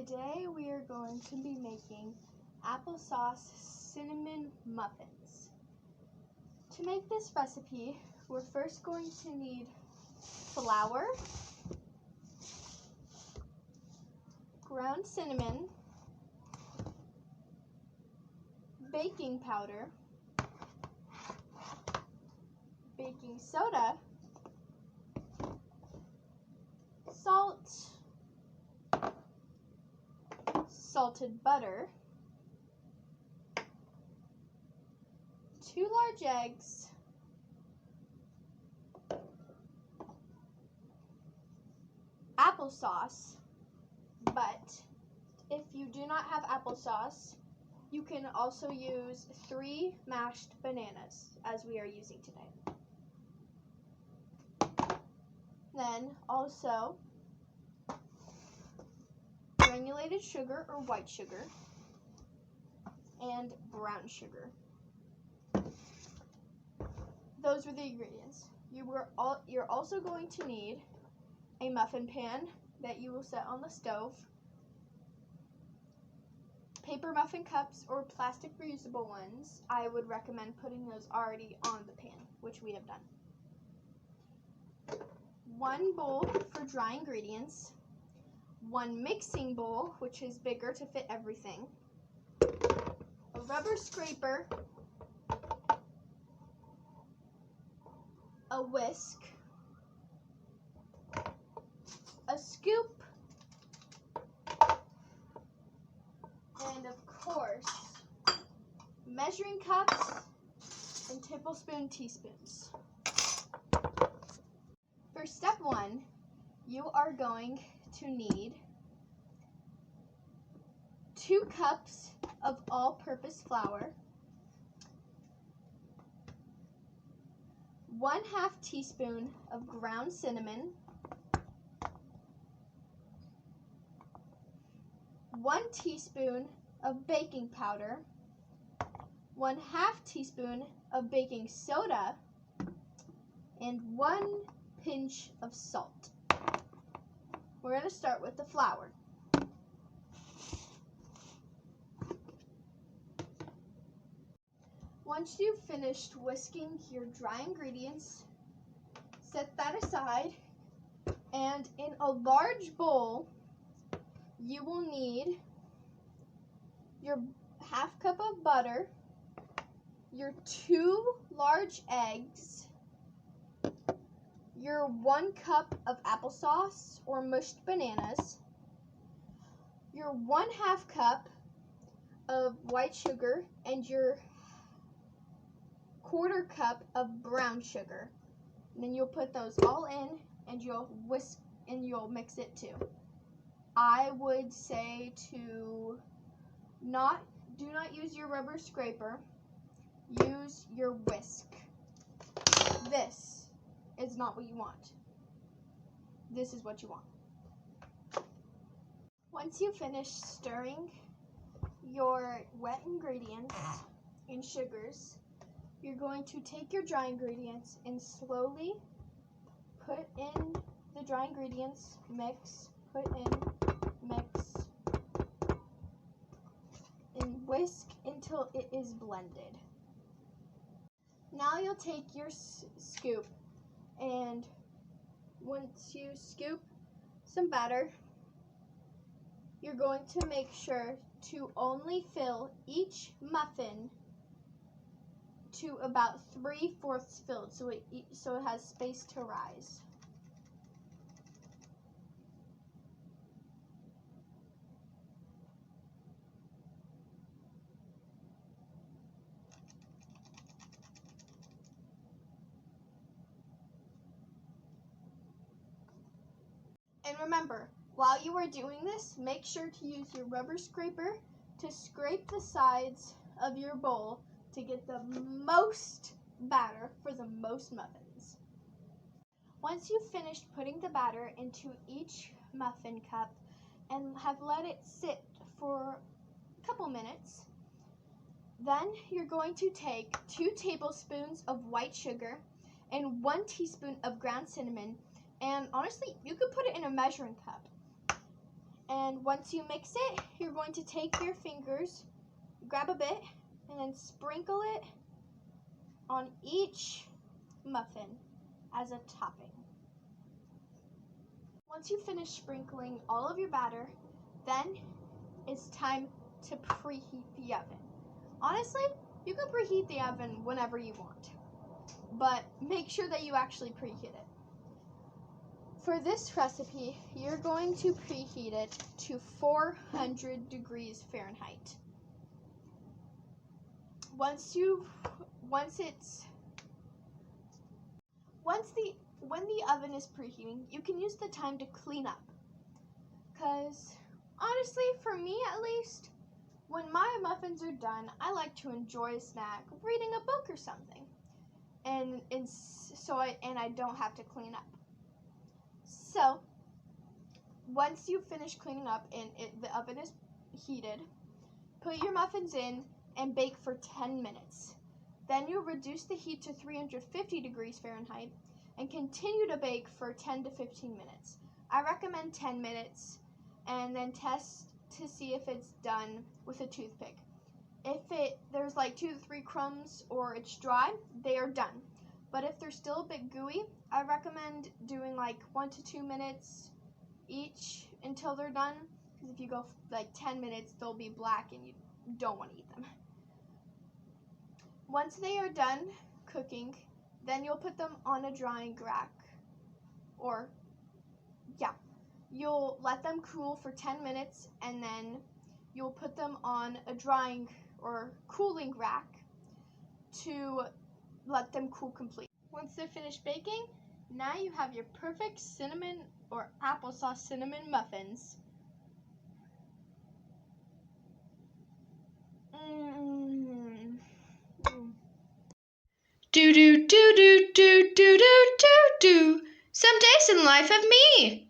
Today we are going to be making applesauce cinnamon muffins. To make this recipe, we're first going to need flour, ground cinnamon, baking powder, baking soda, salt, salted butter, 2 large eggs, applesauce, but if you do not have applesauce, you can also use 3 mashed bananas, as we are using today. Then also granulated sugar or white sugar and brown sugar. Those are the ingredients. You're also going to need a muffin pan that you will set on the stove, paper muffin cups or plastic reusable ones. I would recommend putting those already on the pan, which we have done. 1 bowl for dry ingredients, 1 mixing bowl, which is bigger to fit everything, a rubber scraper, a whisk, a scoop, and of course, measuring cups and tablespoon teaspoons. For step 1, you are going to need 2 cups of all-purpose flour, 1/2 teaspoon of ground cinnamon, 1 teaspoon of baking powder, 1/2 teaspoon of baking soda, and 1 pinch of salt. We're going to start with the flour. Once you've finished whisking your dry ingredients, set that aside, and in a large bowl, you will need your 1/2 cup of butter, your 2 large eggs, your 1 cup of applesauce or mushed bananas, your 1/2 cup of white sugar, and your 1/4 cup of brown sugar. And then you'll put those all in and you'll whisk and you'll mix it too. I would say do not use your rubber scraper. Use your whisk. This is not what you want. This is what you want. Once you finish stirring your wet ingredients and sugars, you're going to take your dry ingredients and slowly put in the dry ingredients, mix, put in, mix, and whisk until it is blended. Now you'll take your scoop, and once you scoop some batter, you're going to make sure to only fill each muffin to about 3/4 filled, so it has space to rise. And remember, while you are doing this, make sure to use your rubber scraper to scrape the sides of your bowl to get the most batter for the most muffins. Once you've finished putting the batter into each muffin cup and have let it sit for a couple minutes, then you're going to take 2 tablespoons of white sugar and 1 teaspoon of ground cinnamon, and honestly, you could put it in a measuring cup. And once you mix it, you're going to take your fingers, grab a bit, and then sprinkle it on each muffin as a topping. Once you finish sprinkling all of your batter, then it's time to preheat the oven. Honestly, you can preheat the oven whenever you want, but make sure that you actually preheat it. For this recipe, you're going to preheat it to 400 degrees Fahrenheit. When the oven is preheating, you can use the time to clean up. Because honestly, for me at least, when my muffins are done, I like to enjoy a snack, reading a book or something, and I don't have to clean up. So once you finish cleaning up and the oven is heated, put your muffins in and bake for 10 minutes. Then you'll reduce the heat to 350 degrees Fahrenheit and continue to bake for 10 to 15 minutes. I recommend 10 minutes, and then test to see if it's done with a toothpick. If there's like 2 to 3 crumbs or it's dry, they are done. But if they're still a bit gooey, I recommend doing like 1 to 2 minutes each until they're done, because if you go like 10 minutes, they'll be black and you don't want to eat them. Once they are done cooking, then you'll put them on a drying rack, you'll let them cool for 10 minutes, and then you'll put them on a drying or cooling rack to let them cool completely. Once they're finished baking, now you have your perfect cinnamon or applesauce cinnamon muffins. Do do do do do do do do do. Some days in life of me.